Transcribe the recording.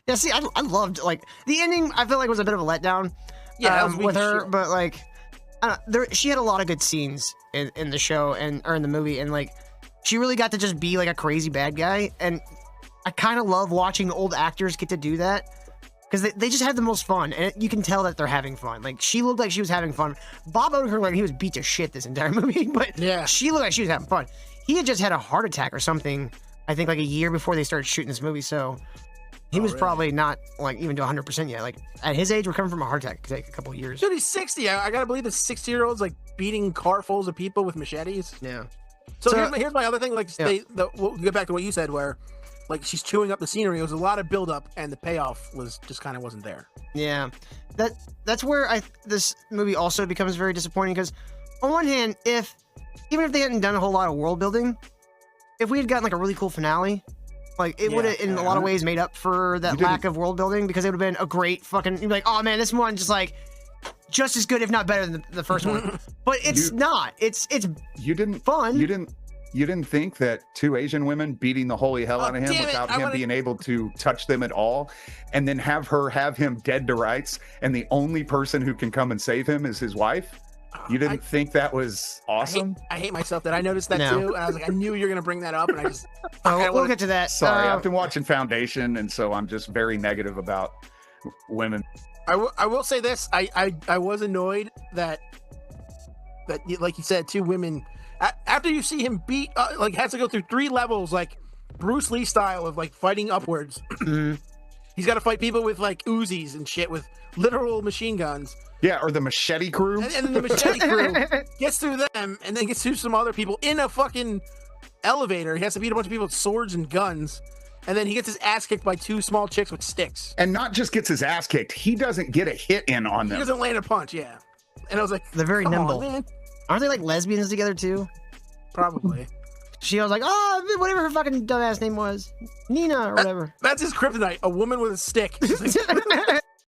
Yeah, see, I loved, like, the ending, I feel like was a bit of a letdown with her, but, like, I don't know, she had a lot of good scenes in the show, or in the movie, and, like, she really got to just be, like, a crazy bad guy, and I kind of love watching old actors get to do that, because they just had the most fun, and you can tell that they're having fun. Like, she looked like she was having fun. Bob Odenkirk, like, he was beat to shit this entire movie, but yeah, she looked like she was having fun. He had just had a heart attack or something, I think, like, a year before they started shooting this movie, so he was probably not, like, even to 100% yet. Like, at his age, recovering from a heart attack could take a couple of years. Dude, he's 60. I gotta believe the 60-year-old's, like, beating carfuls of people with machetes. Yeah. So here's my other thing. Like, we'll get back to what you said, where, like, she's chewing up the scenery. It was a lot of build-up, and the payoff was just kind of wasn't there. Yeah. That's where this movie also becomes very disappointing, because on one hand, even if they hadn't done a whole lot of world building, if we had gotten, like, a really cool finale, like, it would have, in a lot of ways, made up for that lack of world building, because it would have been a great fucking, you'd be like, oh man, this one just as good, if not better than the first one. But it's not. It's fun. You didn't think that two Asian women beating the holy hell out of him without him being able to touch them at all, and then have him dead to rights, and the only person who can come and save him is his wife? You didn't think that was awesome? I hate myself that I noticed that too, and I was like, I knew you were gonna bring that up, and I just. We'll get to that. Sorry, I've been watching Foundation, and so I'm just very negative about women. I will say this: I was annoyed that like you said, two women. After you see him beat, like, has to go through 3 levels, like Bruce Lee style of, like, fighting upwards. He's got to fight people with, like, Uzis and shit with literal machine guns. Yeah, or the machete crew. And then the machete crew gets through them and then gets through some other people in a fucking elevator. He has to beat a bunch of people with swords and guns. And then he gets his ass kicked by 2 small chicks with sticks. And not just gets his ass kicked, he doesn't get a hit in on them. He doesn't land a punch, yeah. And I was like, they're very nimble. Man. Aren't they, like, lesbians together too? Probably. She was like, oh, whatever her fucking dumbass name was, Nina or whatever. That's his kryptonite, a woman with a stick. Like,